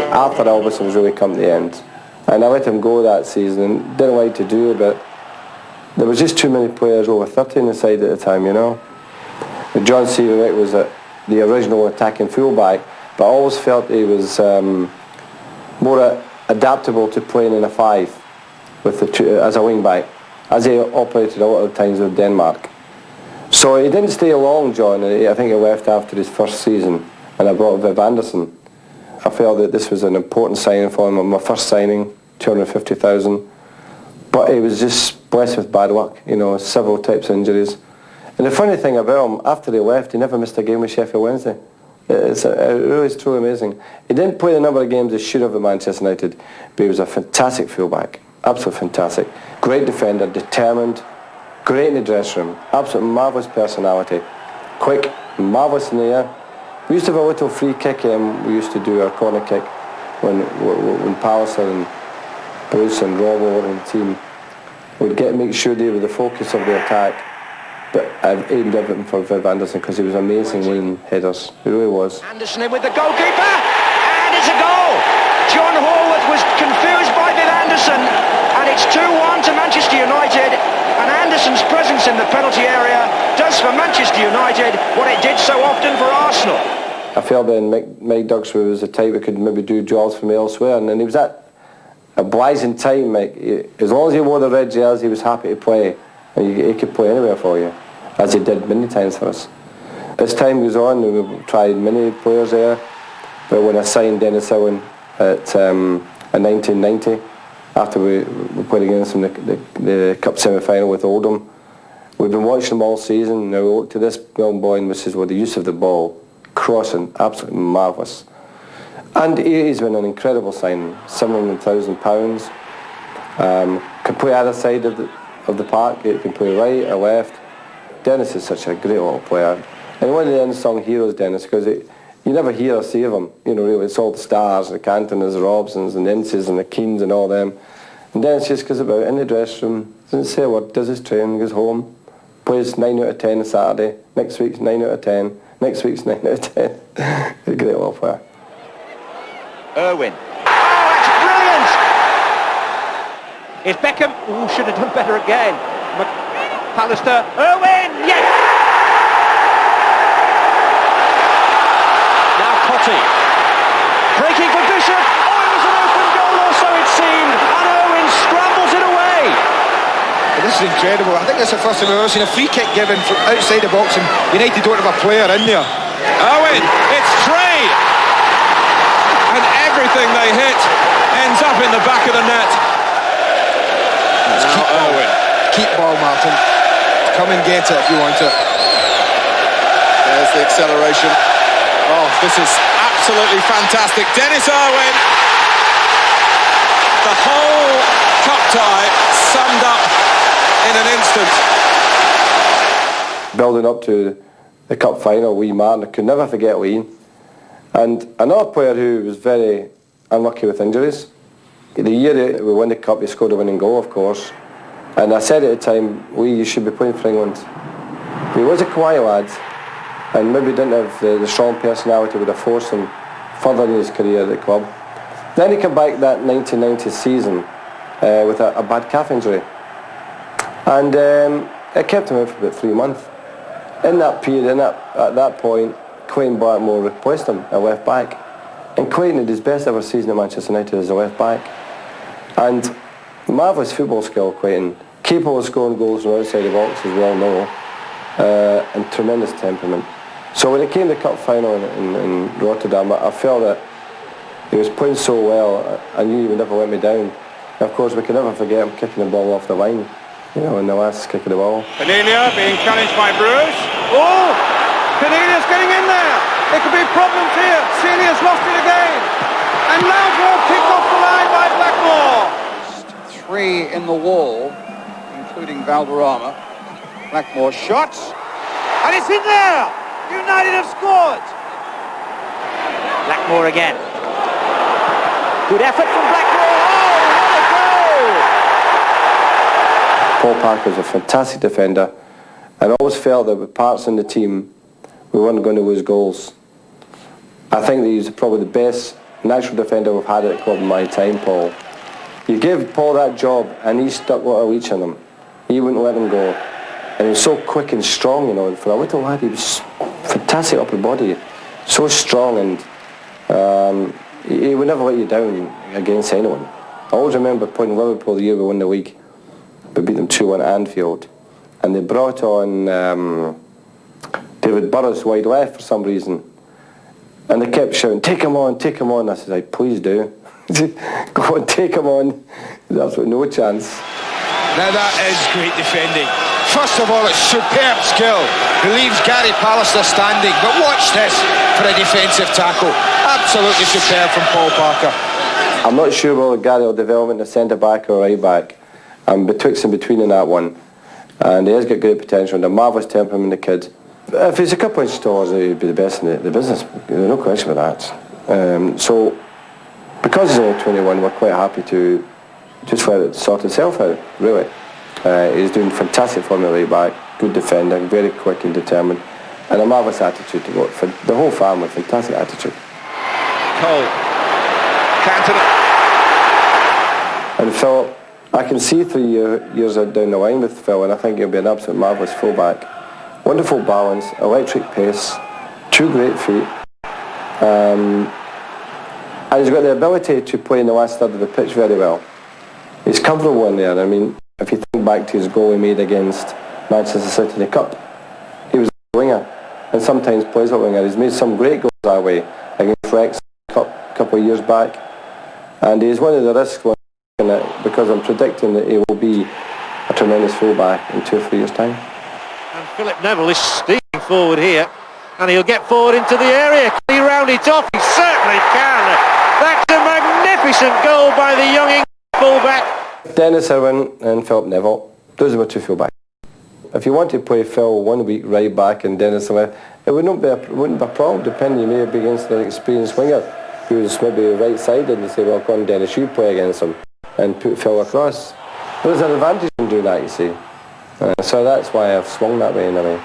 Arthur Albison was really come to the end, and I let him go that season and didn't like to do it, but there was just too many players over 30 in the side at the time, you know. John Seaverwick was the original attacking fullback, but I always felt he was more adaptable to playing in a five with as a wing back, as he operated a lot of times with Denmark. So he didn't stay long, John. I think he left after his first season, and I brought Viv Anderson. I felt that this was an important signing for him. My first signing, 250,000. But he was just blessed with bad luck, you know, several types of injuries. And the funny thing about him, after he left, he never missed a game with Sheffield Wednesday. It really is truly amazing. He didn't play the number of games he should have at Manchester United, but he was a fantastic fullback, absolutely fantastic. Great defender, determined, great in the dressing room, absolutely marvellous personality, quick, marvellous in the air. We used to have a little free kick, we used to do our corner kick when Palliser and Bruce and Robbo were in the team. We'd make sure they were the focus of the attack, but I've aimed everything for Viv Anderson because he was amazing winning headers. He really was. Anderson in with the goalkeeper, and it's a goal! John Horwath was confused by Viv Anderson, and it's 2-1 to Manchester United, and Anderson's presence in the penalty area does for Manchester United what it did so often for Arsenal. I felt that Mike Duxbury was the type who could maybe do jobs from elsewhere, and he was that obliging time, Mike. As long as he wore the red jersey, he was happy to play, and he could play anywhere for you, as he did many times for us. As time goes on, we tried many players there, but when I signed Dennis Owen in 1990, after we played against him in the Cup semi-final with Oldham, we've been watching him all season. Now we look to this young boy, and this is what the use of the ball, crossing, absolutely marvellous. And he's been an incredible signing, £700,000. Can play either side of the park. He can play right or left. Dennis is such a great little player, and one of the unsung heroes, Dennis, because you never hear or see of him. You know, really, it's all the stars, the Cantonas, the Robsons, and the Inces, and the Keanes, and all them. And Dennis just goes about in the dressing room, doesn't say a word, does his training, goes home, plays 9 out of 10 on Saturday. Next week's 9 out of 10. Next week's 9 out of 10. He's a great little player. Irwin. Oh, that's brilliant! It's Beckham. Oh, should have done better again. McAllister. Irwin! Yes! Now Cotty. Breaking for Bishop. Oh, it was an open goal, or so it seemed. And Owen scrambles it away. This is incredible. I think that's the first time I've ever seen a free kick given from outside the box, and United don't have a player in there. Owen, it's free! And everything they hit ends up in the back of the net. Let's keep Owen. Keep ball, Martin. Come and get it if you want it. There's the acceleration. Oh, this is absolutely fantastic. Dennis Irwin. The whole cup tie summed up in an instant. Building up to the cup final, Wee Martin, I could never forget Wee. And another player who was very unlucky with injuries. The year that we won the cup, he scored a winning goal, of course. And I said at the time, Wee, you should be playing for England. But he was a quiet lad, and maybe didn't have the strong personality would have forced him further in his career at the club. Then he came back that 1990 season with a bad calf injury. And it kept him out for about 3 months. In that period, at that point, Quayne Bartmore replaced him at left back. And Quayne had his best ever season at Manchester United as a left back. And marvellous football skill, Quayne. Capable of scoring goals from outside the box, as we all know. And tremendous temperament. So when it came to the cup final in Rotterdam, I felt that he was playing so well, I knew he would never let me down. And of course, we can never forget him kicking the ball off the line, you know, in the last kick of the ball. Cornelia being challenged by Bruce. Oh! Cornelius getting in there! There could be problems here. Celia's lost it again. And Loudwell kicked off the line by Blackmore. 3 in the wall, including Valderrama. Blackmore shots. And it's in there! United have scored. Blackmore again. Good effort from Blackmore. Oh, what a goal! Paul Parker's a fantastic defender, and I always felt that with parts in the team, we weren't going to lose goals. I think that he's probably the best natural defender we've had at the club in my time, Paul. You give Paul that job, and he stuck with a leech in him. He wouldn't let him go. And he was so quick and strong, you know, and for a little lad, he was fantastic upper body, so strong, and he would never let you down against anyone. I always remember playing Liverpool the year we won the league. We beat them 2-1 at Anfield, and they brought on David Burrows wide left for some reason, and they kept shouting, take him on, take him on. I said, like, please do. Go on, take him on. There's absolutely no chance. Now that is great defending. First of all, it's superb skill. He leaves Gary Pallister standing, but watch this for a defensive tackle. Absolutely superb from Paul Parker. I'm not sure whether Gary will develop into centre-back or right-back. I'm betwixt and between in that one. And he has got great potential and a marvellous temperament, the kid. If he's a couple of inches taller, he'd be the best in the business. There's no question about that. So, because he's only 21, we're quite happy to just let it sort itself out, really. He's doing fantastic for me right back, good defender, very quick and determined, and a marvellous attitude to go. For the whole family, fantastic attitude. Cole. Cantona. And Phil, I can see 3 years down the line with Phil, and I think he'll be an absolute marvellous fullback. Wonderful balance, electric pace, two great feet, and he's got the ability to play in the last third of the pitch very well. He's comfortable in there. I mean, if you think back to his goal he made against Manchester City in the Cup, he was a winger, and sometimes plays a winger. He's made some great goals that way against Rex Cup a couple of years back, and he's one of the risks in it, because I'm predicting that he will be a tremendous fullback in 2 or 3 years' time. And Philip Neville is steaming forward here, and he'll get forward into the area. Can he round it off? He certainly can. That's a magnificent goal by the young English fullback. Dennis Irwin and Philip Neville, those are my two fullbacks. If you want to play Phil 1 week right back and Dennis left, it wouldn't be a problem, depending. You may be against an experienced winger who was maybe right-sided and say, well, come on Dennis, you play against him, and put Phil across. There's an advantage in doing that, you see. So that's why I've swung that way in a way.